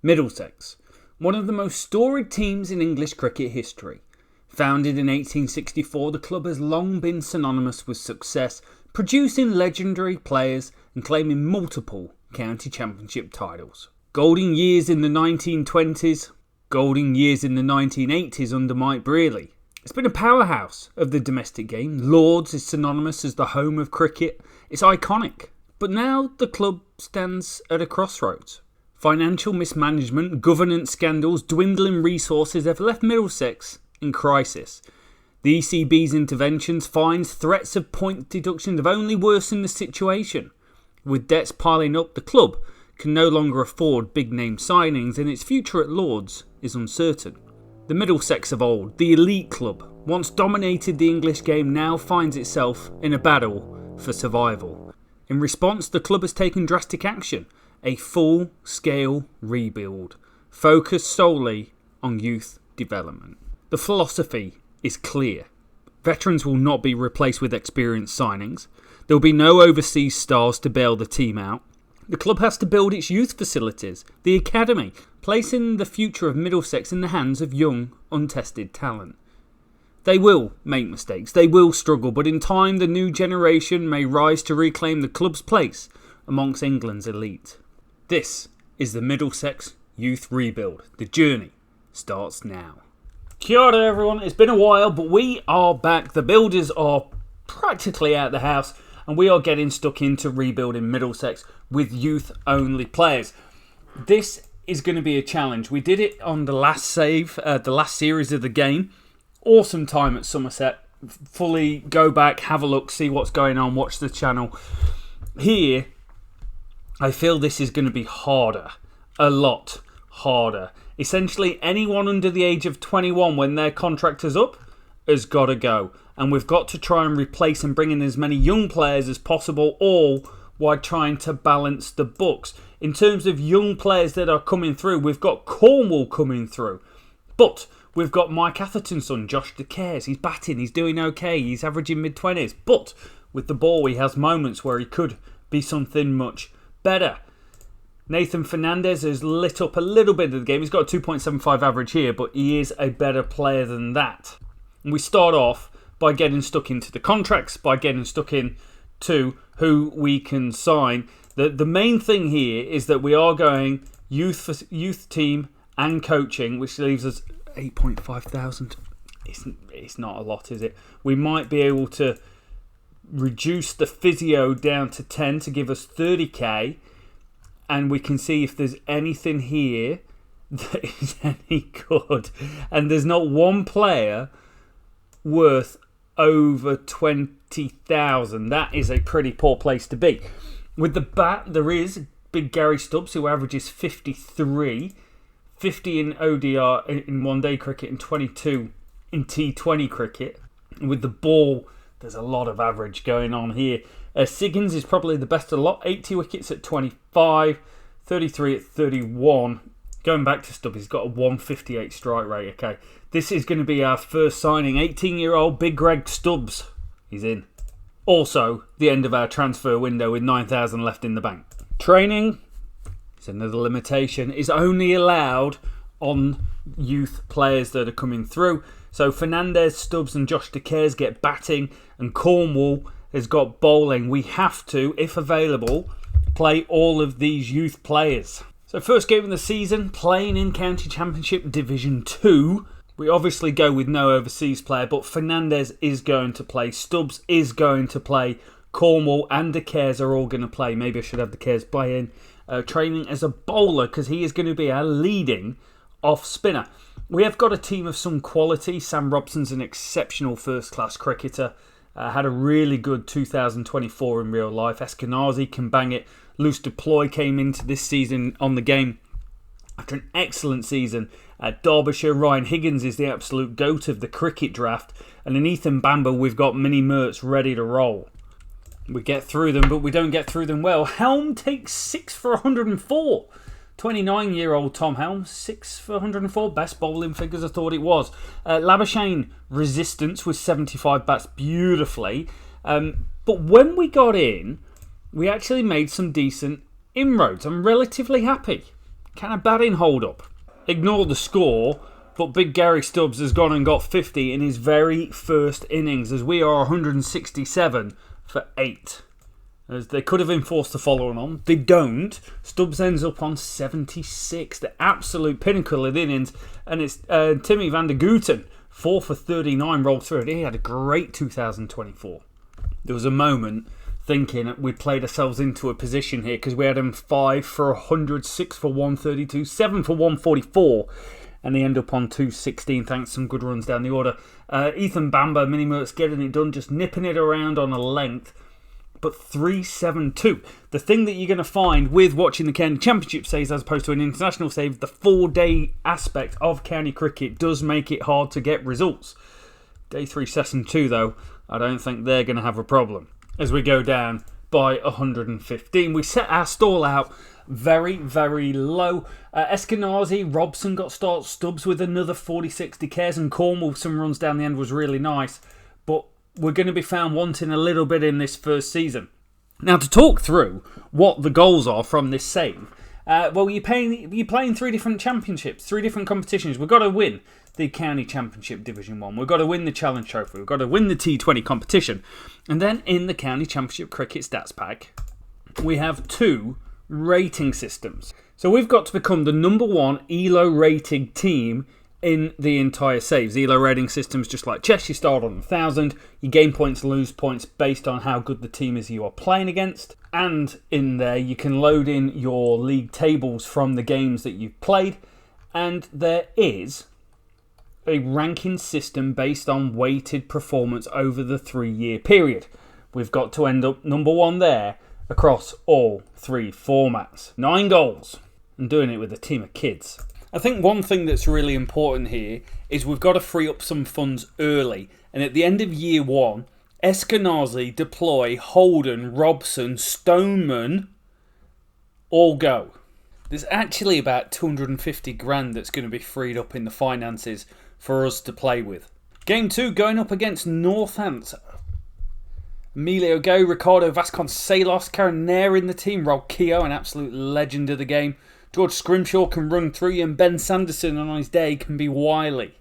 Middlesex, one of the most storied teams in English cricket history. Founded in 1864, the club has long been synonymous with success, producing legendary players and claiming multiple county championship titles. Golden years in the 1920s, golden years in the 1980s under Mike Brearley. It's been a powerhouse of the domestic game. Lords is synonymous as the home of cricket. It's iconic. But now the club stands at a crossroads. Financial mismanagement, governance scandals, dwindling resources have left Middlesex in crisis. The ECB's interventions, fines, threats of point deductions have only worsened the situation. With debts piling up, the club can no longer afford big-name signings and its future at Lords is uncertain. The Middlesex of old, the elite club, once dominated the English game, now finds itself in a battle for survival. In response, the club has taken drastic action. A full-scale rebuild, focused solely on youth development. The philosophy is clear. Veterans will not be replaced with experienced signings. There will be no overseas stars to bail the team out. The club has to build its youth facilities, the academy, placing the future of Middlesex in the hands of young, untested talent. They will make mistakes, they will struggle, but in time the new generation may rise to reclaim the club's place amongst England's elite. This is the Middlesex Youth Rebuild. The journey starts now. Kia ora everyone, it's been a while, but we are back. The builders are practically out the house and we are getting stuck into rebuilding Middlesex with youth-only players. This is going to be a challenge. We did it on the last the last series of the game. Awesome time at Somerset. Fully go back, have a look, see what's going on, watch the channel. Here, I feel this is going to be harder, a lot harder. Essentially, anyone under the age of 21 when their contract is up has got to go. And we've got to try and replace and bring in as many young players as possible, all while trying to balance the books. In terms of young players that are coming through, we've got Cornwall coming through. But we've got Mike Atherton's son, Josh De Cares. He's batting, he's doing okay, he's averaging mid-20s. But with the ball, he has moments where he could be something much better. Nathan Fernandez has lit up a little bit of the game. He's got a 2.75 average here, but he is a better player than that. And we start off by getting stuck into the contracts, by getting stuck into who we can sign. The main thing here is that we are going youth team and coaching, which leaves us 8.5 thousand. It's not a lot, is it? We might be able to reduce the physio down to 10 to give us 30k, and we can see if there's anything here that is any good. And there's not one player worth over 20,000. That is a pretty poor place to be. With the bat, there is big Gary Stubbs, who averages 53, 50 in ODI in one-day cricket and 22 in T20 cricket. And with the ball, there's a lot of average going on here. Seaxes is probably the best of the lot. 80 wickets at 25, 33 at 31. Going back to Stubbs, he's got a 158 strike rate. Okay, this is going to be our first signing. 18-year-old Big Greg Stubbs. He's in. Also, the end of our transfer window with 9,000 left in the bank. Training is another limitation. Is only allowed on youth players that are coming through. So Fernandez, Stubbs and Josh De Cares get batting, and Cornwall has got bowling. We have to, if available, play all of these youth players. So first game of the season, playing in County Championship Division 2. We obviously go with no overseas player, but Fernandez is going to play. Stubbs is going to play. Cornwall and De Cares are all going to play. Maybe I should have De Cares play in. Training as a bowler, because he is going to be our leading off spinner. We have got a team of some quality. Sam Robson's an exceptional first-class cricketer. Had a really good 2024 in real life. Eskenazi can bang it. Luce Deploy came into this season on the game after an excellent season at Derbyshire. Ryan Higgins is the absolute goat of the cricket draft. And in Ethan Bamber, we've got Mini Mertz ready to roll. We get through them, but we don't get through them well. Helm takes 6 for 104. 29-year-old Tom Helm, 6 for 104. Best bowling figures I thought it was. Labuschagne resistance with 75 bats beautifully. But when we got in, we actually made some decent inroads. I'm relatively happy. Can a batting hold up? Ignore the score, but Big Gary Stubbs has gone and got 50 in his very first innings, as we are 167 for 8. As they could have enforced the following on. They don't. Stubbs ends up on 76, the absolute pinnacle of the innings. And it's Timmy van der Gooten, 4 for 39, rolled through it. He had a great 2024. There was a moment thinking we played ourselves into a position here because we had him 5 for 100, 6 for 132, 7 for 144. And they end up on 216 thanks to some good runs down the order. Ethan Bamber, Mini Mertz getting it done, just nipping it around on a length. But 372. The thing that you're going to find with watching the county championship saves as opposed to an international save, the 4-day aspect of county cricket does make it hard to get results. Day 3 session 2 though, I don't think they're going to have a problem. As we go down by 115. We set our stall out very, very low. Eskenazi, Robson got started, Stubbs with another 46 cares, and Cornwall some runs down the end was really nice. But we're going to be found wanting a little bit in this first season. Now, to talk through what the goals are from this save, you're playing 3 different championships, 3 different competitions. We've got to win the County Championship Division 1. We've got to win the Challenge Trophy. We've got to win the T20 competition. And then in the County Championship Cricket Stats Pack, we have 2 rating systems. So we've got to become the number 1 ELO rated team in the entire saves. ELO rating systems, just like chess, you start on 1,000. You gain points, lose points based on how good the team is you are playing against. And in there, you can load in your league tables from the games that you've played. And there is a ranking system based on weighted performance over the 3-year period. We've got to end up number 1 there across all 3 formats. 9 goals, and doing it with a team of kids. I think one thing that's really important here is we've got to free up some funds early. And at the end of year 1, Eskenazi, Deploy, Holden, Robson, Stoneman all go. There's actually about 250 grand that's going to be freed up in the finances for us to play with. Game 2 going up against Northants. Emilio Gay, Ricardo Vasconcelos, Karen Nair in the team, Rob Keogh, an absolute legend of the game. George Scrimshaw can run through you, and Ben Sanderson on his day can be wily.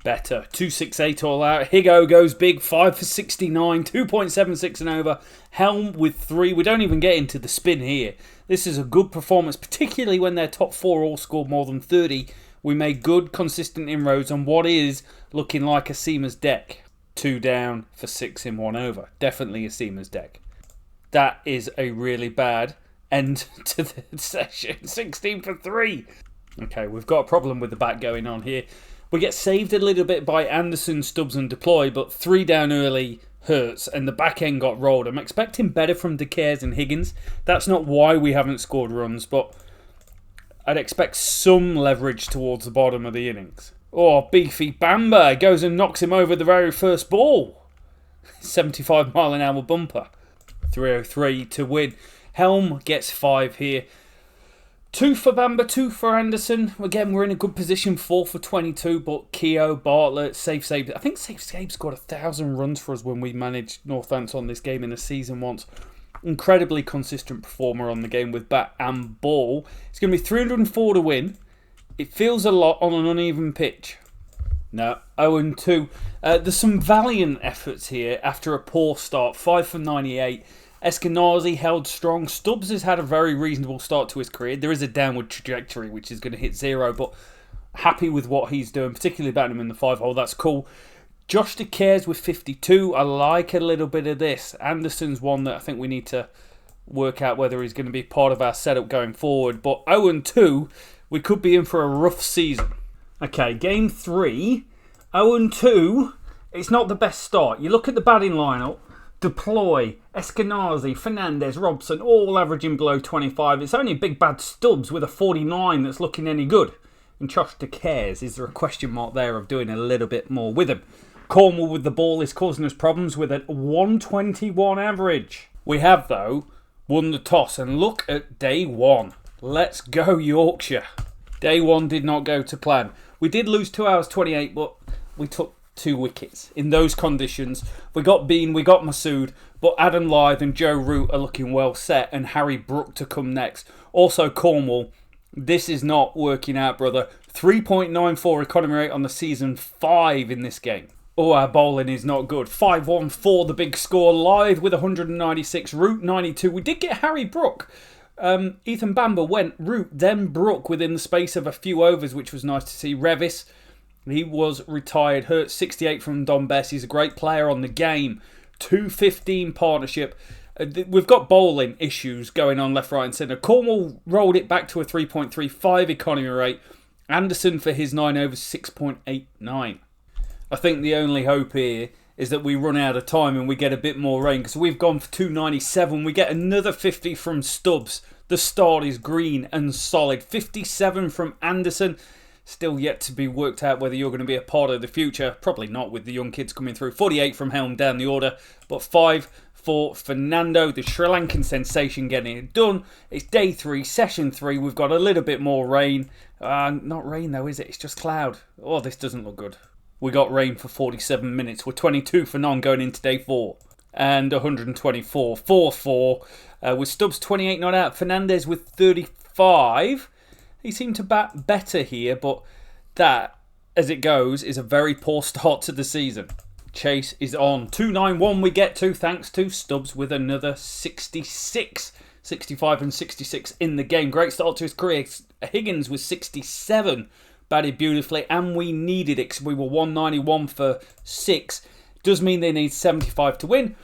Better. 268 all out. Higo goes big, 5 for 69, 2.76 and over. Helm with 3. We don't even get into the spin here. This is a good performance, particularly when their top 4 all scored more than 30. We made good, consistent inroads on what is looking like a seamer's deck. 2 down for 6 in 1 over. Definitely a seamer's deck. That is a really bad end to the session. 16 for 3. Okay, we've got a problem with the bat going on here. We get saved a little bit by Anderson, Stubbs and Deploy, but 3 down early hurts and the back end got rolled. I'm expecting better from De Caires and Higgins. That's not why we haven't scored runs, but I'd expect some leverage towards the bottom of the innings. Oh, Beefy Bamber goes and knocks him over the very first ball. 75 mile an hour bumper. 303 to win. Helm gets 5 here. 2 for Bamber, 2 for Anderson. Again, we're in a good position, 4 for 22, but Keogh, Bartlett, Safe Saves. I think Safe Saves scored 1,000 runs for us when we managed Northants on this game in a season once. Incredibly consistent performer on the game with bat and ball. It's going to be 304 to win. It feels a lot on an uneven pitch. No, 0-2. There's some valiant efforts here after a poor start. 5 for 98. Eskenazi held strong. Stubbs has had a very reasonable start to his career. There is a downward trajectory which is going to hit 0, but happy with what he's doing, particularly batting him in the 5-hole. That's cool. Josh De Caires with 52. I like a little bit of this. Anderson's one that I think we need to work out whether he's going to be part of our setup going forward. But 0-2, we could be in for a rough season. Okay, game 3. 0-2. It's not the best start. You look at the batting lineup. Deploy, Eskenazi, Fernandez, Robson, all averaging below 25. It's only Big Bad Stubbs with a 49 that's looking any good. And Josh De Caires, is there a question mark there of doing a little bit more with him? Cornwall with the ball is causing us problems with a 121 average. We have, though, won the toss. And look at day 1. Let's go Yorkshire. Day 1 did not go to plan. We did lose 2 hours 28, but we took 2 wickets. In those conditions, we got Bean, we got Masood, but Adam Lyth and Joe Root are looking well set, and Harry Brook to come next. Also Cornwall This is not working out, brother. 3.94 economy rate on the season, 5 in this game. Oh, our bowling is not good. 5-1-4, the big score. Live with 196, Root 92. We did get Harry Brook. Ethan Bamber went Root, then Brook within the space of a few overs, which was nice to see. Revis, he was retired. Hurt 68 from Don Bess. He's a great player on the game. 2-15 partnership. We've got bowling issues going on left, right and centre. Cornwall rolled it back to a 3.35 economy rate. Anderson for his 9 overs, 6.89. I think the only hope here is that we run out of time and we get a bit more rain, because we've gone for 297. We get another 50 from Stubbs. The start is green and solid. 57 from Anderson. Still yet to be worked out whether you're going to be a part of the future. Probably not with the young kids coming through. 48 from Helm down the order. But 5 for Fernando, the Sri Lankan sensation, getting it done. It's day 3, session 3. We've got a little bit more rain. Not rain though, is it? It's just cloud. Oh, this doesn't look good. We got rain for 47 minutes. We're 22 for none going into day 4. And 124. 4-4. With Stubbs 28 not out. Fernandez with 35. He seemed to bat better here, but that, as it goes, is a very poor start to the season. Chase is on. 291 we get to, thanks to Stubbs with another 66. 65 and 66 in the game. Great start to his career. Higgins with 67. Batted beautifully, and we needed it because we were 191 for 6. Does mean they need 75 to win,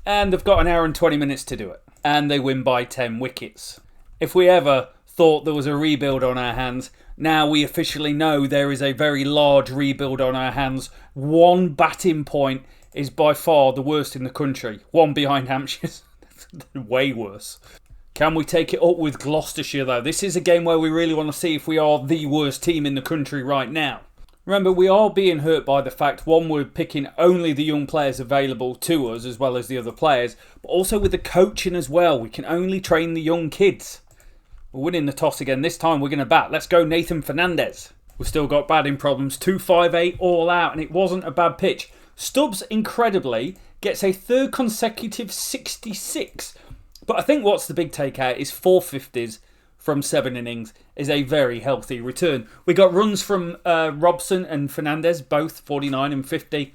and they've got an hour and 20 minutes to do it. And they win by 10 wickets. If we ever thought there was a rebuild on our hands, now we officially know there is a very large rebuild on our hands. One batting point is by far the worst in the country. One behind Hampshire's. Way worse. Can we take it up with Gloucestershire though? This is a game where we really want to see if we are the worst team in the country right now. Remember, we are being hurt by the fact, one, we're picking only the young players available to us as well as the other players, but also with the coaching as well. We can only train the young kids. We're winning the toss again. This time we're going to bat. Let's go Nathan Fernandez. We've still got batting problems. 2-5-8 all out, and it wasn't a bad pitch. Stubbs, incredibly, gets a third consecutive 66. But I think what's the big takeout is 4 50s from 7 innings is a very healthy return. We got runs from Robson and Fernandez, both 49 and 50.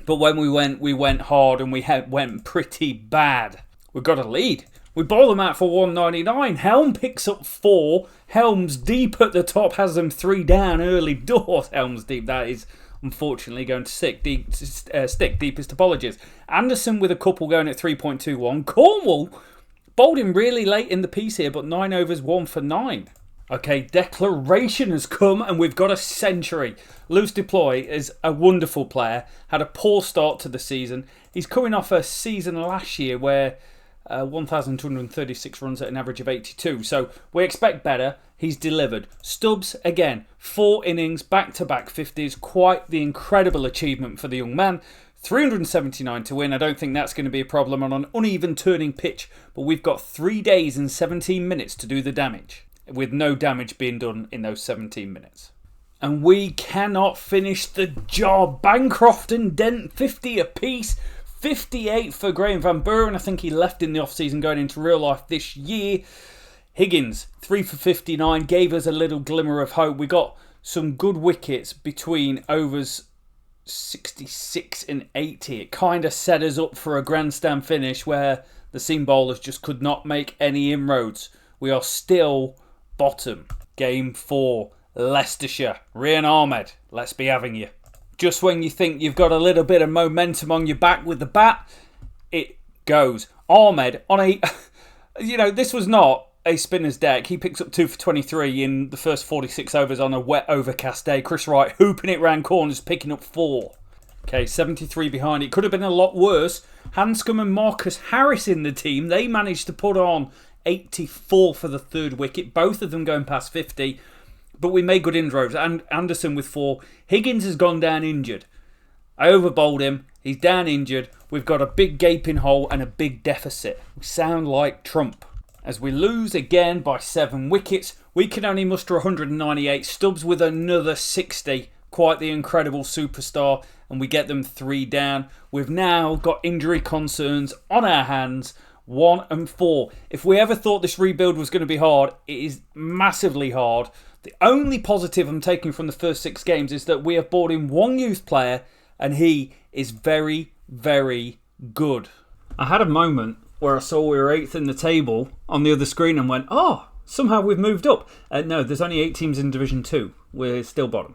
But when we went hard and we went pretty bad. We've got a lead. We bowl them out for 199. Helm picks up 4. Helm's deep at the top has them 3 down early doors. Helm's deep, that is unfortunately going to stick. Deepest apologies. Anderson with a couple going at 3.21. Cornwall bowled him really late in the piece here, but 9 overs, 1 for 9. Okay, Declaration has come and we've got a century. Luce Deploy is a wonderful player. Had a poor start to the season. He's coming off a season last year where 1,236 runs at an average of 82. So we expect better. He's delivered. Stubbs, again, 4 innings, back-to-back 50s. Quite the incredible achievement for the young man. 379 to win. I don't think that's going to be a problem on an uneven turning pitch. But we've got 3 days and 17 minutes to do the damage, with no damage being done in those 17 minutes. And we cannot finish the job. Bancroft and Dent, 50 apiece. 58 for Graham Van Buren. I think he left in the off-season going into real life this year. Higgins, 3 for 59, gave us a little glimmer of hope. We got some good wickets between overs 66 and 80. It kind of set us up for a grandstand finish where the seam bowlers just could not make any inroads. We are still bottom. Game 4, Leicestershire. Rian Ahmed, let's be having you. Just when you think you've got a little bit of momentum on your back with the bat, it goes. Ahmed on a... this was not a spinner's deck. He picks up 2 for 23 in the first 46 overs on a wet, overcast day. Chris Wright hooping it round corners, picking up 4. Okay, 73 behind. It could have been a lot worse. Hanscom and Marcus Harris in the team. They managed to put on 84 for the third wicket. Both of them going past 50. But we made good inroads. And Anderson with 4. Higgins has gone down injured. I overbowled him. He's down injured. We've got a big gaping hole and a big deficit. We sound like Trump. As we lose again by 7 wickets, we can only muster 198. Stubbs with another 60. Quite the incredible superstar. And we get them 3 down. We've now got injury concerns on our hands. 1 and 4. If we ever thought this rebuild was going to be hard, it is massively hard. The only positive I'm taking from the first 6 games is that we have brought in one youth player and he is very, very good. I had a moment where I saw we were 8th in the table on the other screen and went, oh, somehow we've moved up. No, there's only 8 teams in Division 2. We're still bottom.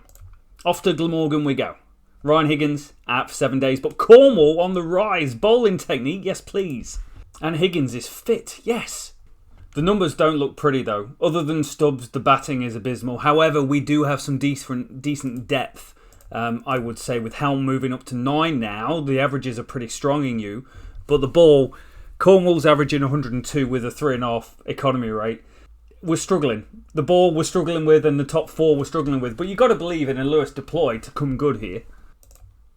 Off to Glamorgan we go. Ryan Higgins out for 7 days, but Cornwall on the rise. Bowling technique, yes please. And Higgins is fit, yes. The numbers don't look pretty though. Other than Stubbs, the batting is abysmal. However, we do have some decent depth. I would say with Helm moving up to 9 now, the averages are pretty strong in you. But the ball, Cornwall's averaging 102 with a 3.5 economy rate. We're struggling. The ball we're struggling with and the top 4 we're struggling with. But you've got to believe in a Lewis deploy to come good here.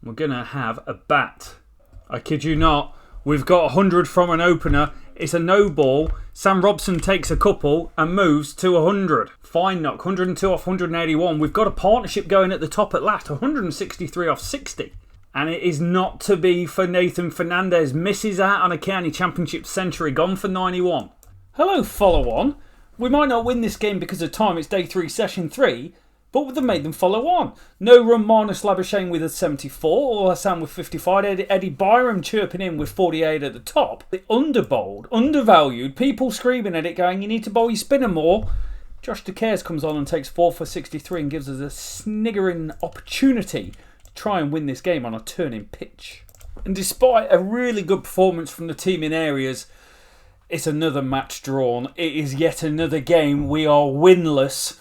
We're going to have a bat. I kid you not. We've got 100 from an opener. It's a no ball. Sam Robson takes a couple and moves to 100. Fine knock. 102 off 181. We've got a partnership going at the top at last. 163 off 60. And it is not to be for Nathan Fernandez. Misses out on a county championship century. Gone for 91. Hello, follow on. We might not win this game because of time. It's day 3, session 3. But they've made them follow on. No run, Marnus Labuschagne with a 74, or Hassan with 55, Eddie Byram chirping in with 48 at the top. The underbowled, undervalued, people screaming at it going, you need to bowl your spinner more. Josh De Cares comes on and takes 4 for 63 and gives us a sniggering opportunity to try and win this game on a turning pitch. And despite a really good performance from the team in areas, it's another match drawn. It is yet another game. We are winless.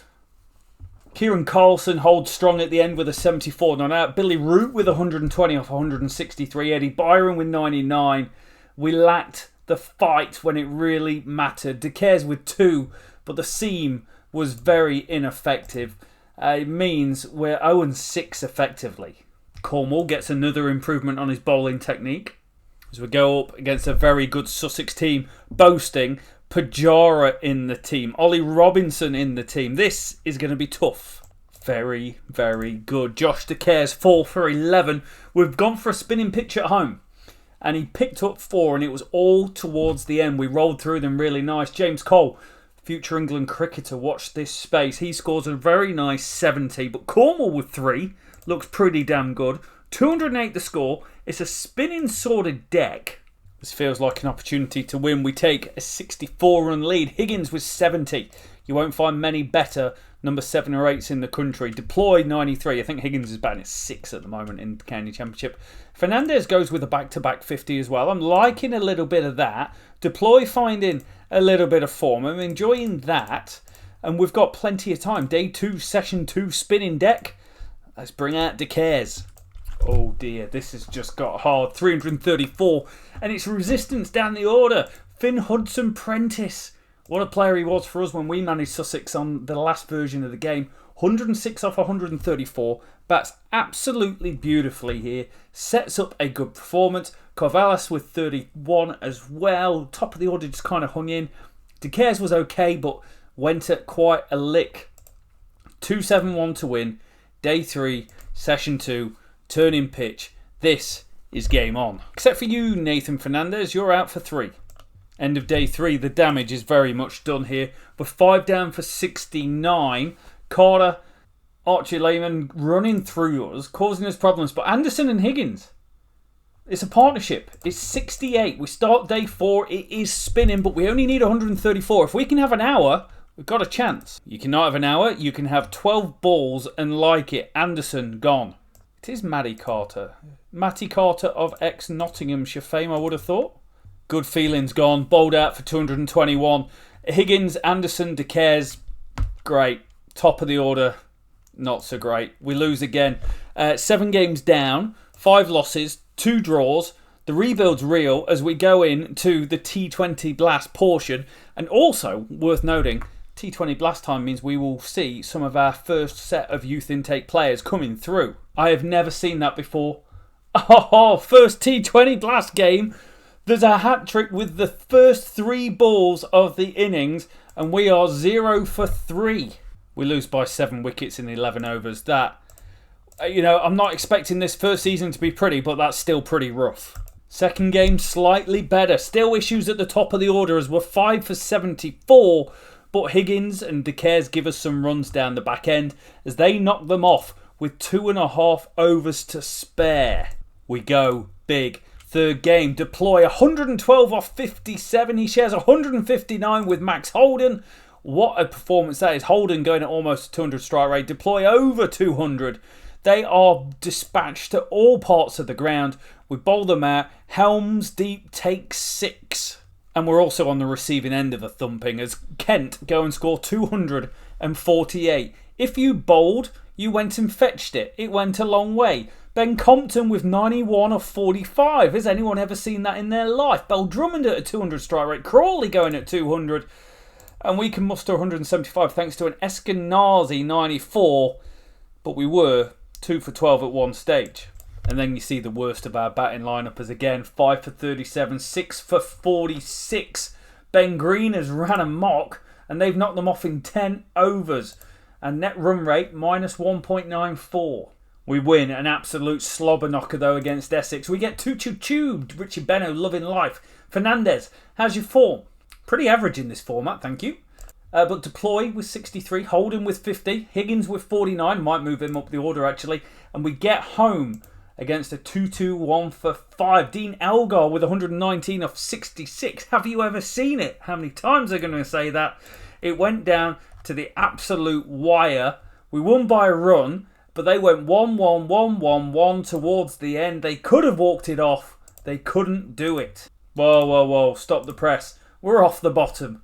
Kieran Carlson holds strong at the end with a 74 not out. Billy Root with 120 off 163. Eddie Byron with 99. We lacked the fight when it really mattered. De Cares with 2, but the seam was very ineffective. It means we're 0-6 effectively. Cornwall gets another improvement on his bowling technique as we go up against a very good Sussex team, boasting Pajara in the team, Ollie Robinson in the team. This is going to be tough. Very, very good. Josh De Cares 4 for 11. We've gone for a spinning pitch at home. And he picked up 4 and it was all towards the end. We rolled through them really nice. James Cole, future England cricketer, watch this space. He scores a very nice 70. But Cornwall with 3 looks pretty damn good. 208 the score. It's a spinning sorted deck. This feels like an opportunity to win. We take a 64-run lead. Higgins with 70. You won't find many better number 7 or 8s in the country. Deploy 93. I think Higgins is batting at 6 at the moment in the county championship. Fernandez goes with a back-to-back 50 as well. I'm liking a little bit of that. Deploy finding a little bit of form. I'm enjoying that. And we've got plenty of time. Day 2, session 2, spinning deck. Let's bring out De Cares. Oh dear, this has just got hard. 334. And it's resistance down the order. Finn Hudson Prentice. What a player he was for us when we managed Sussex on the last version of the game. 106 off 134. Bats absolutely beautifully here. Sets up a good performance. Corvallis with 31 as well. Top of the order just kind of hung in. De Cares was okay, but went at quite a lick. 2-7-1 to win. Day 3, session 2. Turning pitch. This is game on. Except for you, Nathan Fernandez, you're out for 3. End of day 3, the damage is very much done here. We're 5 down for 69. Carter, Archie Lehman running through us, causing us problems. But Anderson and Higgins, it's a partnership. It's 68. We start day 4. It is spinning, but we only need 134. If we can have an hour, we've got a chance. You cannot have an hour. You can have 12 balls and like it. Anderson gone. It is Matty Carter. Matty Carter of ex-Nottinghamshire fame, I would have thought. Good feelings gone. Bowled out for 221. Higgins, Anderson, De Cares, great. Top of the order, not so great. We lose again. 7 games down, 5 losses, 2 draws. The rebuild's real as we go into the T20 Blast portion. And also, worth noting, T20 Blast time means we will see some of our first set of youth intake players coming through. I have never seen that before. Oh, first T20 Blast game. There's a hat-trick with the first 3 balls of the innings, and we are 0 for 3. We lose by 7 wickets in 11 overs. That, I'm not expecting this first season to be pretty, but that's still pretty rough. Second game slightly better. Still issues at the top of the order as we're 5 for 74. But Higgins and De Caires give us some runs down the back end as they knock them off with 2.5 overs to spare. We go big. Third game, Deploy 112 off 57. He shares 159 with Max Holden. What a performance that is. Holden going at almost 200 strike rate. Deploy over 200. They are dispatched to all parts of the ground. We bowl them out. Helms deep takes 6. And we're also on the receiving end of a thumping as Kent go and score 248. If you bowled, you went and fetched it. It went a long way. Ben Compton with 91 of 45. Has anyone ever seen that in their life? Bell Drummond at a 200 strike rate. Crawley going at 200. And we can muster 175 thanks to an Eskenazi 94. But we were 2 for 12 at one stage. And then you see the worst of our batting lineup as again 5 for 37, 6 for 46. Ben Green has ran amok and they've knocked them off in 10 overs. And net run rate minus 1.94. We win an absolute slobber knocker though against Essex. We get tubed. Richie Beno loving life. Fernandez, how's your form? Pretty average in this format, thank you. But Deploy with 63, Holden with 50, Higgins with 49, might move him up the order actually. And we get home against a 2-2-1 for 5. Dean Elgar with 119 off 66. Have you ever seen it? How many times are they going to say that? It went down to the absolute wire. We won by a run, but they went 1-1, 1-1-1 towards the end. They could have walked it off. They couldn't do it. Whoa. Stop the press. We're off the bottom.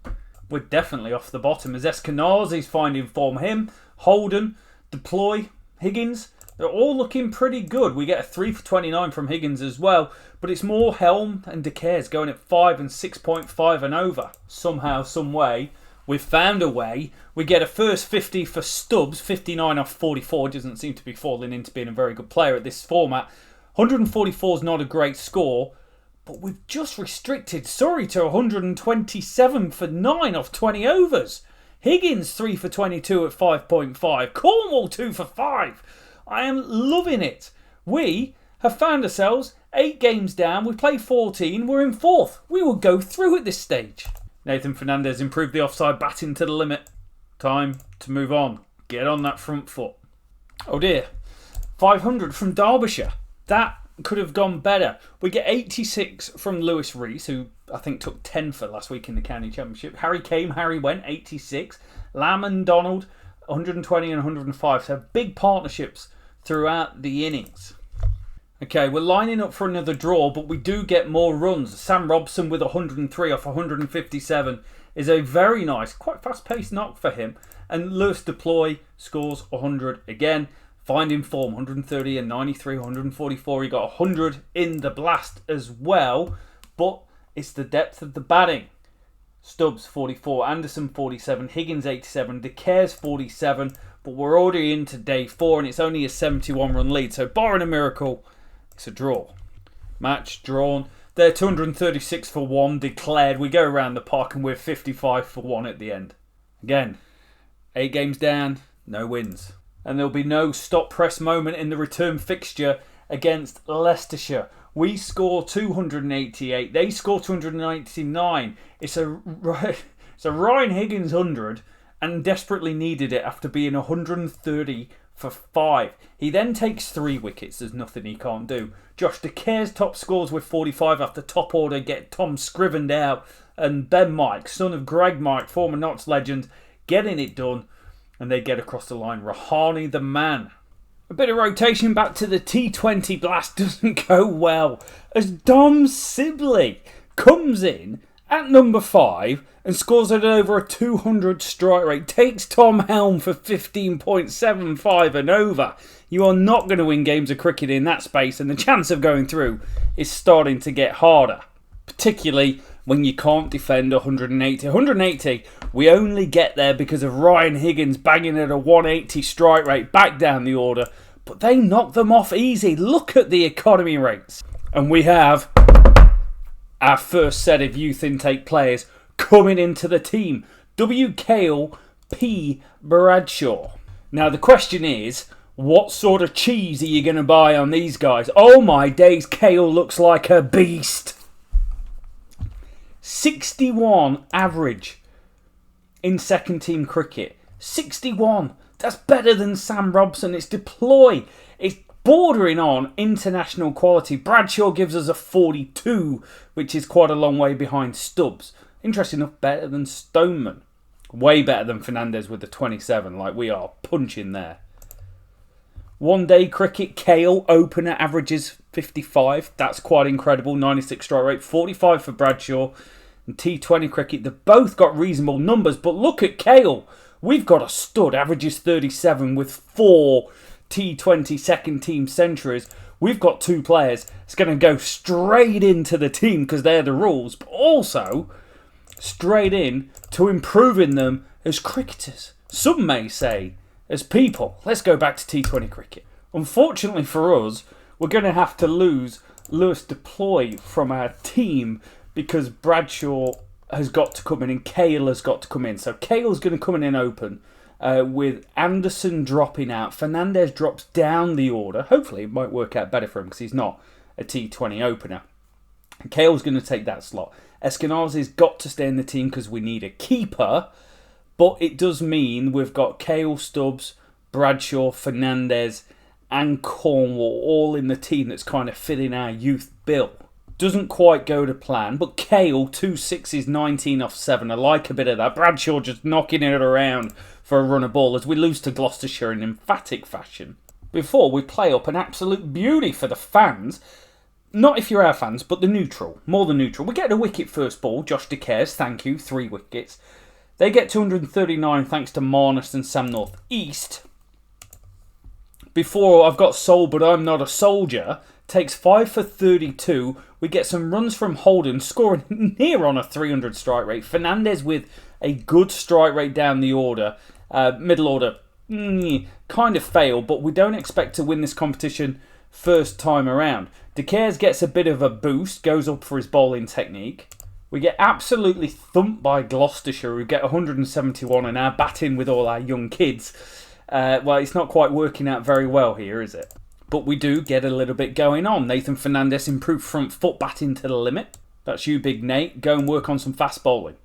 We're definitely off the bottom as Eskenazi's finding form. Him, Holden, Deploy, Higgins, they're all looking pretty good. We get a 3 for 29 from Higgins as well. But it's more Helm and De Caires going at 5 and 6.5 and over. Somehow, some way, we've found a way. We get a first 50 for Stubbs. 59 off 44. Doesn't seem to be falling into being a very good player at this format. 144 is not a great score. But we've just restricted Surrey to 127 for 9 off 20 overs. Higgins 3 for 22 at 5.5. Cornwall 2 for 5. I am loving it. We have found ourselves 8 games down. We played 14. We're in 4th. We will go through at this stage. Nathan Fernandez improved the offside batting to the limit. Time to move on. Get on that front foot. Oh dear. 500 from Derbyshire. That could have gone better. We get 86 from Lewis Rees, who I think took 10 for last week in the county championship. Harry came, Harry went, 86. Lamb and Donald, 120 and 105. So big partnerships throughout the innings. Okay, we're lining up for another draw, but we do get more runs. Sam Robson with 103 off 157 is a very nice, quite fast-paced knock for him. And Lewis Deploy scores 100 again. Finding form, 130 and 93, 144. He got 100 in the Blast as well. But it's the depth of the batting. Stubbs 44, Anderson 47, Higgins 87, De Caires 47. But we're already into day 4 and it's only a 71 run lead. So barring a miracle, it's a draw. Match drawn. They're 236 for 1 declared. We go around the park and we're 55 for 1 at the end. Again, 8 games down, no wins. And there'll be no stop press moment in the return fixture against Leicestershire. We score 288. They score 299. It's a Ryan Higgins 100 and desperately needed it after being 130 for 5. He then takes 3 wickets. There's nothing he can't do. Josh De Caires top scores with 45 after top order get Tom Scrivened out. And Ben Mike, son of Greg Mike, former Notts legend, getting it done. And they get across the line. Rahani the man. A bit of rotation back to the T20 Blast doesn't go well as Dom Sibley comes in at number 5 and scores at over a 200 strike rate. Takes Tom Helm for 15.75 and over. You are not going to win games of cricket in that space and the chance of going through is starting to get harder. Particularly when you can't defend 180. 180, we only get there because of Ryan Higgins banging at a 180 strike rate back down the order. But they knock them off easy. Look at the economy rates. And we have our first set of youth intake players coming into the team. W. Cale, P. Bradshaw. Now the question is, What sort of cheese are you going to buy on these guys? Oh my days, Kale looks like a beast. 61 average in second team cricket. 61. That's better than Sam Robson. It's deploy. It's bordering on international quality. Bradshaw gives us a 42, which is quite a long way behind Stubbs. Interesting enough, better than Stoneman. Way better than Fernandez with the 27. Like, we are punching there. One day cricket, Kale, opener, averages 55. That's quite incredible. 96 strike rate. 45 for Bradshaw. And T20 cricket, they've both got reasonable numbers. But look at Kale. We've got a stud, averages 37 with 4 T20 second team centuries. We've got 2 players. It's going to go straight into the team because they're the rules. But also straight in to improving them as cricketers. Some may say as people. Let's go back to T20 cricket. Unfortunately for us, we're going to have to lose Lewis Deploy from our team because Bradshaw has got to come in and Kale has got to come in. So Kale's going to come in and open with Anderson dropping out. Fernandez drops down the order. Hopefully it might work out better for him because he's not a T20 opener. And Kale's going to take that slot. Eskenazi's got to stay in the team because we need a keeper. But it does mean we've got Kale, Stubbs, Bradshaw, Fernandez and Cornwall all in the team that's kind of fitting our youth bill. Doesn't quite go to plan, but Kale, 2 sixes, 19 off 7. I like a bit of that. Bradshaw just knocking it around for a run of ball as we lose to Gloucestershire in emphatic fashion. Before we play up an absolute beauty for the fans. Not if you're our fans, but the neutral. More than neutral. We get a wicket first ball. Josh De Cares, thank you. 3 wickets. They get 239 thanks to Marnus and Sam North East. Before I've got soul, but I'm not a soldier. Takes 5 for 32. We get some runs from Holden, scoring near on a 300 strike rate. Fernandez with a good strike rate down the order. Middle order, kind of failed, but we don't expect to win this competition first time around. De Cares gets a bit of a boost, goes up for his bowling technique. We get absolutely thumped by Gloucestershire, who get 171 and now batting with all our young kids. Well, it's not quite working out very well here, is it? But we do get a little bit going on. Nathan Fernandez improved front foot batting to the limit. That's you, Big Nate. Go and work on some fast bowling.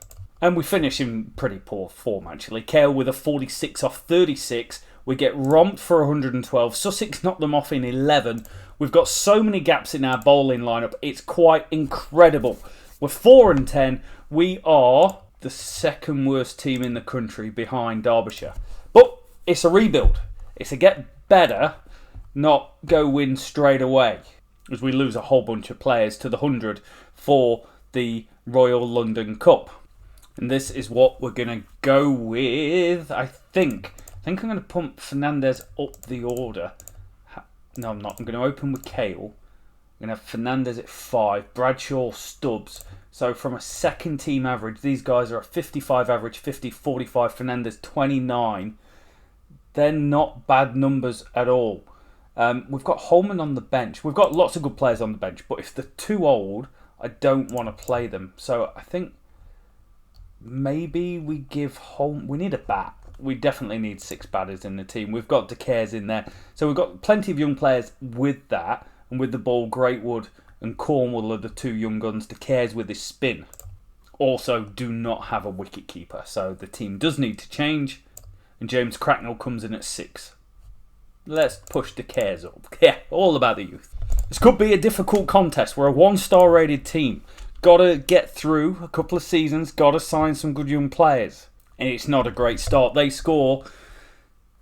And we finish in pretty poor form, actually. Kale with a 46 off 36. We get romped for 112. Sussex knocked them off in 11. We've got so many gaps in our bowling lineup. It's quite incredible. We're 4 and 10. We are the second worst team in the country behind Derbyshire. But it's a rebuild. It's a get better, not go win straight away. As we lose a whole bunch of players to the 100 for the Royal London Cup. And this is what we're going to go with, I think. I'm going to pump Fernandez up the order. No, I'm not. I'm going to open with Kale. I'm going to have Fernandez at 5. Bradshaw, Stubbs. So from a second team average, these guys are a 55 average, 50, 45. Fernandez, 29. They're not bad numbers at all. We've got Holman on the bench. We've got lots of good players on the bench. But if they're too old, I don't want to play them. So I think maybe we give Holman... We need a bat. We definitely need 6 batters in the team. We've got De Cares in there. So we've got plenty of young players with that. And with the ball, Greatwood and Cornwall are the 2 young guns. De Cares with his spin. Also do not have a wicket keeper. So the team does need to change. And James Cracknell comes in at 6. Let's push De Cares up. Yeah, all about the youth. This could be a difficult contest. We're a 1-star rated team. Got to get through a couple of seasons. Got to sign some good young players. And it's not a great start. They score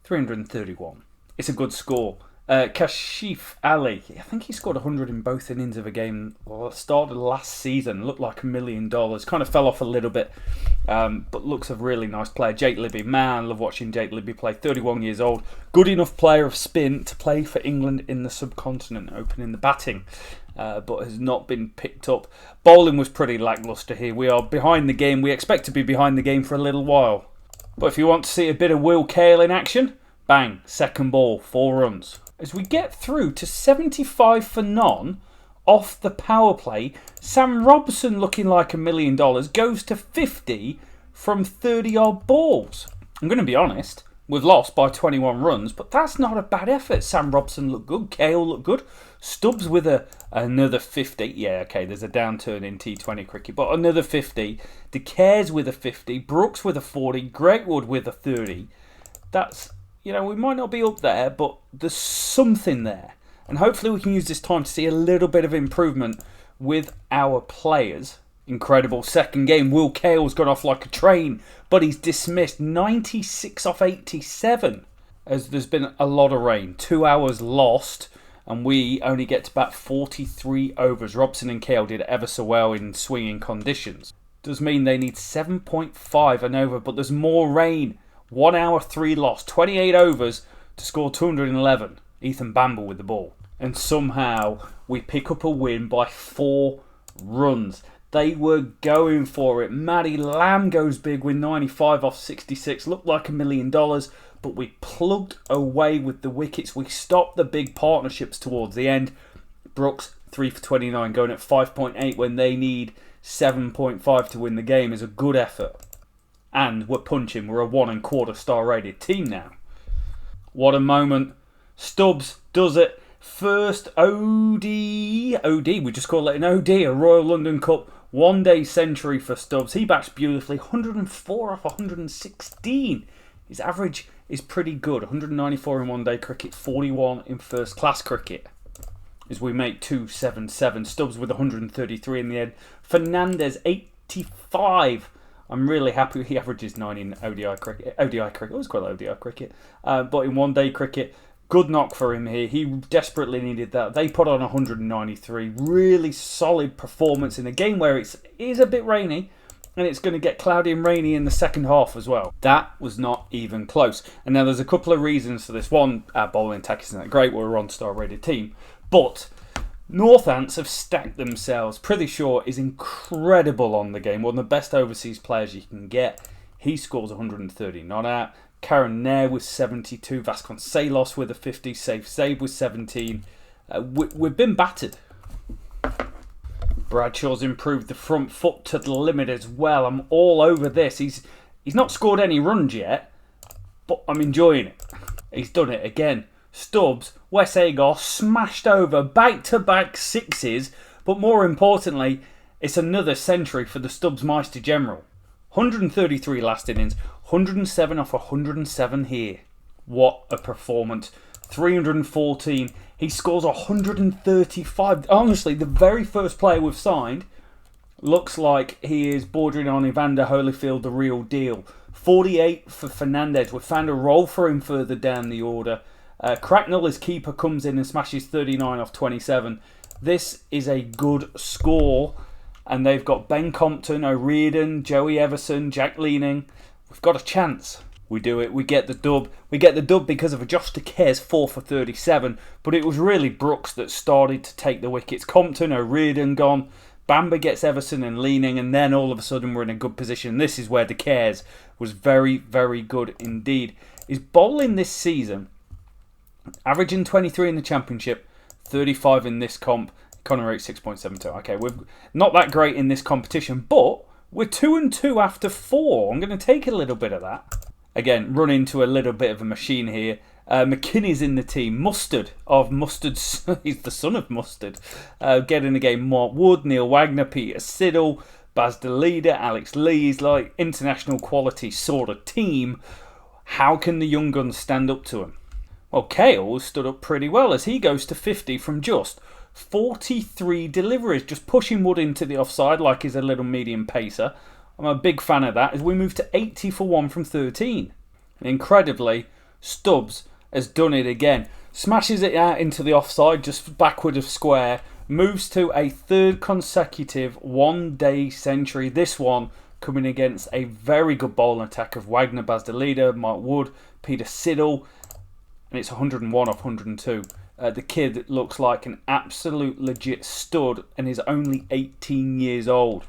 331. It's a good score. Kashif Ali, I think he scored 100 in both innings of a game. Well, started last season, looked like $1 million. Kind of fell off a little bit, but looks a really nice player. Jake Libby, man, love watching Jake Libby play. 31 years old, good enough player of spin to play for England in the subcontinent, opening the batting, but has not been picked up. Bowling was pretty lacklustre here. We are behind the game. We expect to be behind the game for a little while. But if you want to see a bit of Will Kale in action, bang, second ball, 4 runs. As we get through to 75 for none off the power play, Sam Robson, looking like $1 million, goes to 50 from 30 odd balls. I'm going to be honest, We've lost by 21 runs, but that's not a bad effort. Sam Robson looked good. Kale looked good. Stubbs with another 50. Yeah, okay, there's a downturn in T20 cricket, but another 50. De Cares with a 50. Brooks with a 40. Greatwood with a 30. That's, we might not be up there, but there's something there. And hopefully we can use this time to see a little bit of improvement with our players. Incredible second game. Will Kale's got off like a train, but he's dismissed 96 off 87. As there's been a lot of rain. 2 hours lost, and we only get to bat 43 overs. Robson and Kale did ever so well in swinging conditions. Does mean they need 7.5 and over, but there's more rain. 1 hour, 3 lost. 28 overs to score 211. Ethan Bamble with the ball. And somehow we pick up a win by 4 runs. They were going for it. Matty Lamb goes big with 95 off 66. Looked like $1 million, but we plugged away with the wickets. We stopped the big partnerships towards the end. Brooks, 3 for 29, going at 5.8 when they need 7.5 to win the game is a good effort. And we're punching. We're a 1 1/4 star rated team now. What a moment. Stubbs does it. First OD, we just call it an OD, a Royal London Cup 1-day century for Stubbs. He bats beautifully, 104 off 116. His average is pretty good, 194 in 1-day cricket, 41 in first class cricket. As we make 277, Stubbs with 133 in the end. Fernandez 85. I'm really happy he averages 9 in ODI cricket. I always call it ODI cricket, but in 1-day cricket. Good knock for him here. He desperately needed that. They put on 193. Really solid performance in a game where it is a bit rainy, and it's going to get cloudy and rainy in the second half as well. That was not even close. And now there's a couple of reasons for this. One, our bowling attack isn't that great. We're a one-star rated team. But Northants have stacked themselves. Prithee Shaw is incredible on the game. One of the best overseas players you can get. He scores 130 not out. Karen Nair with 72, Vasconcelos with a 50, Safe Save with 17. We've been battered. Bradshaw's improved the front foot to the limit as well. I'm all over this. He's not scored any runs yet, but I'm enjoying it. He's done it again. Stubbs, Wes Agar smashed over back-to-back sixes, but more importantly, it's another century for the Stubbs Meister General. 133 last innings, 107 off 107 here. What a performance. 314. He scores 135. Honestly, the very first player we've signed looks like he is bordering on Evander Holyfield, the real deal. 48 for Fernandez. We've found a role for him further down the order. Cracknell, his keeper, comes in and smashes 39 off 27. This is a good score. And they've got Ben Compton, O'Riordan, Joey Everson, Jack Leaning. We've got a chance. We do it. We get the dub. We get the dub because of a Josh De Cares 4 for 37. But it was really Brooks that started to take the wickets. Compton, O'Riordan gone. Bamber gets Everson and Leaning. And then all of a sudden we're in a good position. This is where De Cares was very, very good indeed. His bowling this season, averaging 23 in the Championship, 35 in this comp. Connor rate 6.72. Okay, we're not that great in this competition, but we're 2-2 after 4. I'm going to take a little bit of that. Again, run into a little bit of a machine here. McKinney's in the team. Mustard of Mustard. He's the son of Mustard. Getting the game. Mark Wood, Neil Wagner, Peter Siddle, Baz DeLeader, Alex Lees, like international quality sort of team. How can the young guns stand up to him? Well, Kale stood up pretty well as he goes to 50 from just 43 deliveries, just pushing Wood into the offside like he's a little medium pacer. I'm a big fan of that as we move to 80 for 1 from 13. And incredibly, Stubbs has done it again. Smashes it out into the offside, just backward of square. Moves to a third consecutive 1-day century. This one coming against a very good bowling attack of Wagner, Baz DeLeader, Mark Wood, Peter Siddle. And it's 101 off 102. The kid looks like an absolute legit stud and is only 18 years old.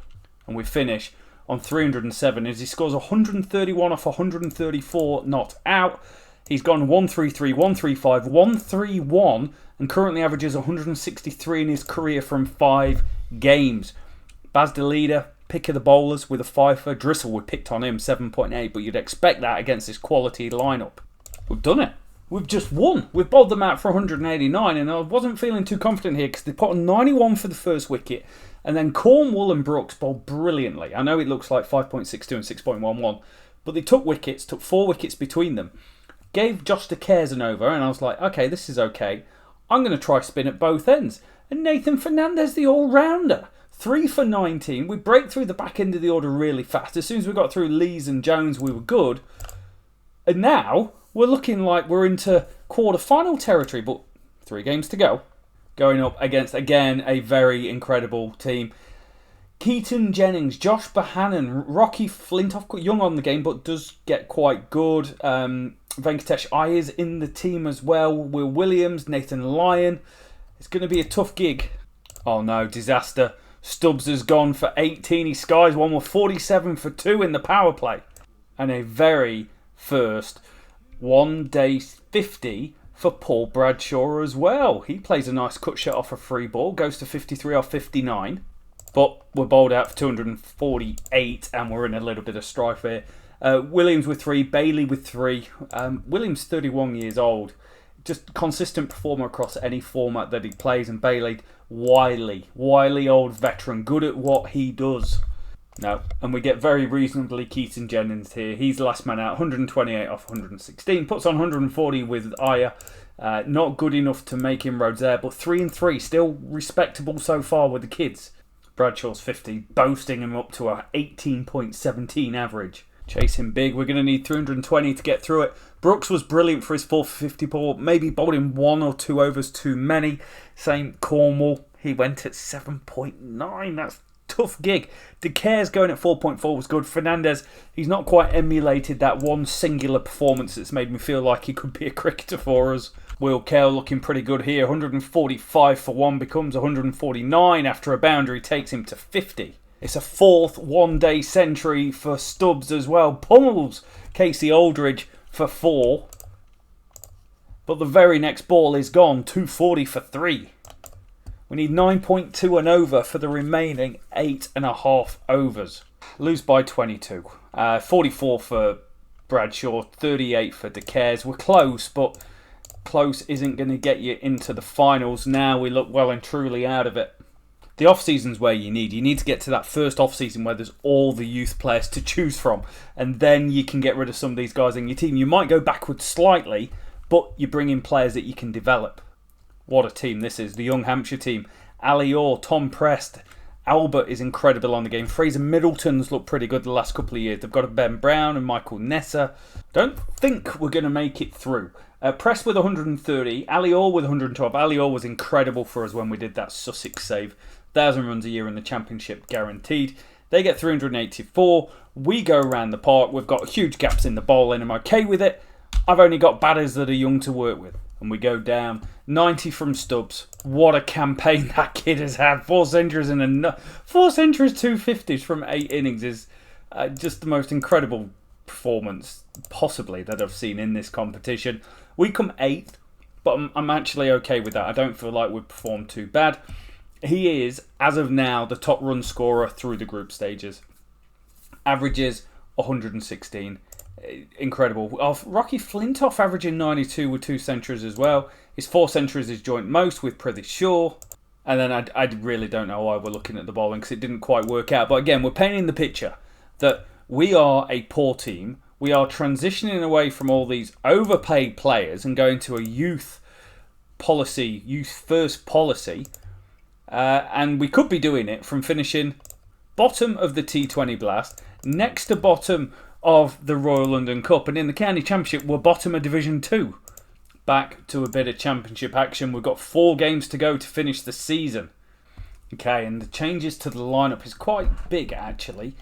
And we finish on 307 as he scores 131 off 134 not out. He's gone 133, 135, 131 and currently averages 163 in his career from 5 games. Baz DeLeader, pick of the bowlers with a fifer. Drissel, we picked on him, 7.8, but you'd expect that against this quality lineup. We've done it. We've just won. We've bowled them out for 189, and I wasn't feeling too confident here because they put on 91 for the first wicket, and then Cornwall and Brooks bowled brilliantly. I know it looks like 5.62 and 6.11, but they took wickets, took 4 wickets between them, gave Josh De Cares an over, and I was like, okay, this is okay. I'm going to try spin at both ends. And Nathan Fernandez, the all-rounder, 3 for 19. We break through the back end of the order really fast. As soon as we got through Lees and Jones, we were good. And now we're looking like we're into quarter-final territory, but 3 games to go. Going up against, again, a very incredible team. Keaton Jennings, Josh Bohannon, Rocky Flintoff, young on the game, but does get quite good. Venkatesh Iyer's in the team as well. Will Williams, Nathan Lyon. It's going to be a tough gig. Oh no, disaster. Stubbs has gone for 18. He skies one with 47 for 2 in the power play. And a very first 1 day 50 for Paul Bradshaw as well. He plays a nice cut shot off a free ball. Goes to 53 off 59. But we're bowled out for 248 and we're in a little bit of strife here. Williams with 3, Bailey with 3. Williams 31 years old. Just consistent performer across any format that he plays. And Bailey, wily old veteran, good at what he does. No, and we get very reasonably Keaton Jennings here. He's the last man out, 128 off 116. Puts on 140 with Iyer. Not good enough to make inroads there, but 3 and 3, still respectable so far with the kids. Bradshaw's 50, boasting him up to a 18.17 average. Chasing big, we're going to need 320 to get through it. Brooks was brilliant for his 4 for 50 ball, maybe bowled in 1 or 2 overs too many. Same Cornwall, he went at 7.9, that's tough gig. De Cares going at 4.4 was good. Fernandez, he's not quite emulated that one singular performance that's made me feel like he could be a cricketer for us. Will Kale looking pretty good here. 145 for 1 becomes 149 after a boundary takes him to 50. It's a 4th 1 day century for Stubbs as well. Pummels Casey Aldridge for 4. But the very next ball is gone. 240 for 3. We need 9.2 and over for the remaining 8.5 overs. Lose by 22. 44 for Bradshaw, 38 for De Cares. We're close, but close isn't going to get you into the finals. Now we look well and truly out of it. The off-season's where you need to get to that first off-season where there's all the youth players to choose from. And then you can get rid of some of these guys in your team. You might go backwards slightly, but you bring in players that you can develop. What a team this is. The young Hampshire team. Ali Orr, Tom Prest, Albert is incredible on the game. Fraser Middleton's looked pretty good the last couple of years. They've got a Ben Brown and Michael Nessa. Don't think we're going to make it through. Prest with 130, Ali Orr with 112. Ali Orr was incredible for us when we did that Sussex save. 1,000 runs a year in the championship guaranteed. They get 384. We go around the park. We've got huge gaps in the bowling. I'm okay with it. I've only got batters that are young to work with. And we go down. 90 from Stubbs. What a campaign that kid has had. 4 centuries and 4 centuries, 250s from 8 innings is just the most incredible performance possibly that I've seen in this competition. We come 8th, but I'm actually okay with that. I don't feel like we've performed too bad. He is, as of now, the top run scorer through the group stages. Averages 116. Incredible. Rocky Flintoff averaging 92 with 2 centuries as well. His 4 centuries is joint most with Prithvi Shaw. And then I really don't know why we're looking at the bowling because it didn't quite work out. But again, we're painting the picture that we are a poor team. We are transitioning away from all these overpaid players and going to a youth policy, youth first policy. And we could be doing it from finishing bottom of the T20 Blast, next to bottom of the Royal London Cup, and in the County Championship we're bottom of Division 2. Back to a bit of Championship action. We've got 4 games to go to finish the season. Okay, and the changes to the lineup is quite big actually.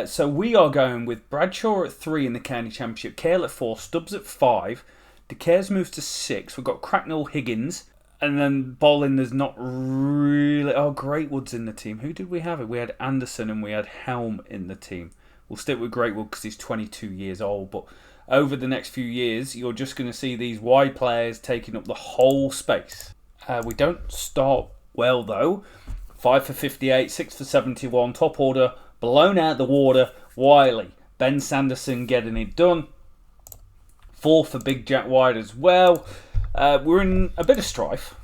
So we are going with Bradshaw at 3 in the County Championship, Kale at 4, Stubbs at 5, De Cares moves to 6, we've got Cracknell, Higgins, and then bowling there's not really... Oh, Greatwood's in the team. Who did we have it? We had Anderson and we had Helm in the team. We'll stick with Greatwood because he's 22 years old, but over the next few years you're just going to see these wide players taking up the whole space. We don't start well though. 5 for 58, 6 for 71, top order, blown out the water, Wiley. Ben Sanderson getting it done. 4 for Big Jack Wide as well. We're in a bit of strife.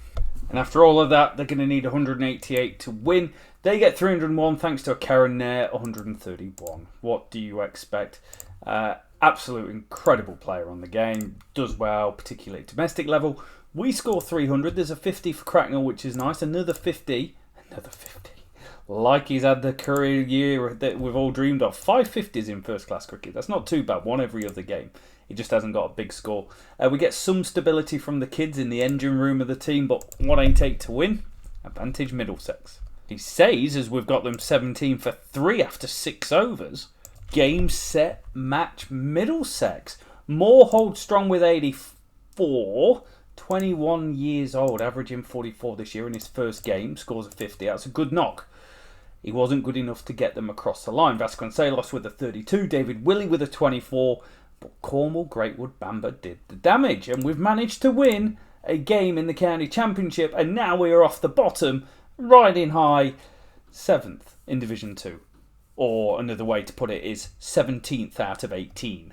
And after all of that, they're going to need 188 to win. They get 301 thanks to a Karen Nair, 131. What do you expect? Absolute incredible player on the game. Does well, particularly at domestic level. We score 300. There's a 50 for Cracknell, which is nice. Another 50. Like he's had the career year that we've all dreamed of. 5 50s in first class cricket. That's not too bad. One every other game. He just hasn't got a big score. We get some stability from the kids in the engine room of the team, but what ain't take to win? Advantage Middlesex. He says, as we've got them 17 for 3 after 6 overs. Game, set, match, Middlesex. Moore holds strong with 84. 21 years old, averaging 44 this year in his first game. Scores a 50. That's a good knock. He wasn't good enough to get them across the line. Vasconcelos with a 32. David Willey with a 24. But Cornwall, Greatwood, Bamber did the damage. And we've managed to win a game in the county championship. And now we are off the bottom, riding high, 7th in Division 2. Or another way to put it is 17th out of 18.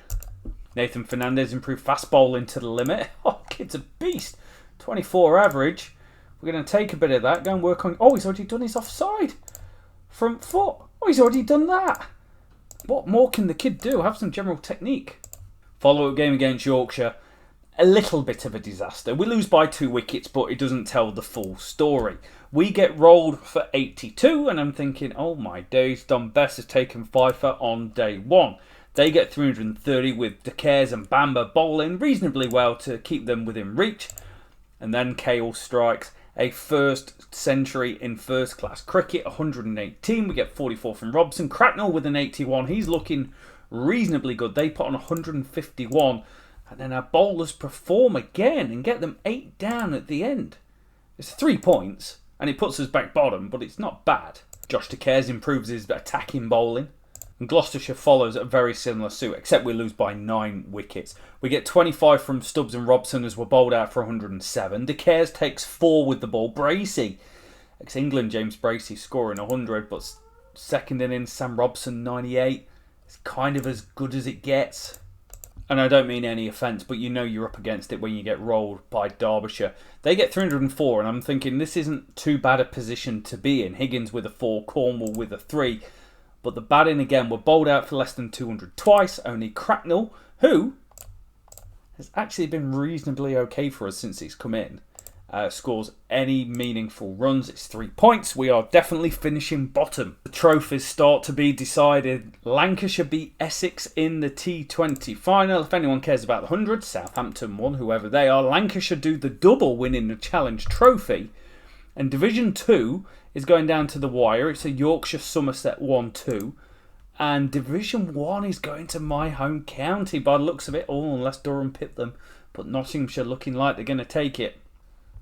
Nathan Fernandez improved fast bowling to the limit. Oh, kid's a beast. 24 average. We're going to take a bit of that, go and work on... Oh, he's already done his offside. Front foot. Oh, he's already done that. What more can the kid do? Have some general technique. Follow-up game against Yorkshire. A little bit of a disaster. We lose by 2 wickets, but it doesn't tell the full story. We get rolled for 82, and I'm thinking, oh my days, Don Bess has taken Pfeiffer on day 1. They get 330 with De Caires and Bamber bowling reasonably well to keep them within reach. And then Kale strikes a first century in first class cricket, 118. We get 44 from Robson. Cracknell with an 81. He's looking reasonably good. They put on 151. And then our bowlers perform again and get them 8 down at the end. It's 3 points and it puts us back bottom, but it's not bad. Josh De Caires improves his attacking bowling. And Gloucestershire follows a very similar suit, except we lose by 9 wickets. We get 25 from Stubbs and Robson as we're bowled out for 107. De Caires takes 4 with the ball. Bracey, ex-England James Bracey scoring 100, but second innings Sam Robson 98. It's kind of as good as it gets. And I don't mean any offence, but you know you're up against it when you get rolled by Derbyshire. They get 304, and I'm thinking this isn't too bad a position to be in. Higgins with a 4, Cornwall with a 3. But the batting again, were bowled out for less than 200 twice. Only Cracknell, who has actually been reasonably okay for us since he's come in, scores any meaningful runs. It's 3 points. We are definitely finishing bottom. The trophies start to be decided. Lancashire beat Essex in the T20 final. If anyone cares about the 100, Southampton won, whoever they are. Lancashire do the double, winning the Challenge Trophy. And Division 2 is going down to the wire. It's a Yorkshire Somerset 1-2. And Division 1 is going to my home county by the looks of it. Oh, unless Durham pip them. But Nottinghamshire looking like they're going to take it.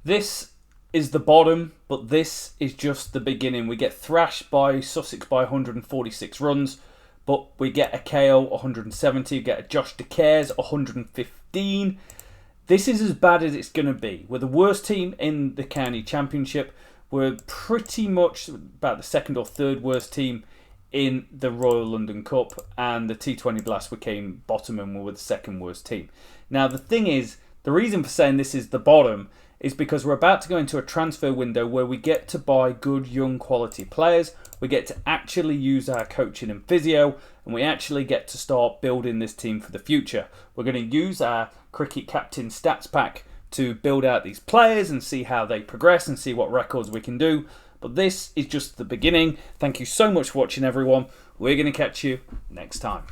This is the bottom, but this is just the beginning. We get thrashed by Sussex by 146 runs. But we get a KO 170. We get a Josh De Caires 115. This is as bad as it's going to be. We're the worst team in the county championship. We're pretty much about the 2nd or 3rd worst team in the Royal London Cup. And the T20 Blast, we came bottom and we were the 2nd worst team. Now, the thing is, the reason for saying this is the bottom is because we're about to go into a transfer window where we get to buy good, young, quality players. We get to actually use our coaching and physio. And we actually get to start building this team for the future. We're going to use our Cricket Captain Stats Pack to build out these players and see how they progress and see what records we can do. But this is just the beginning. Thank you so much for watching, everyone. We're going to catch you next time.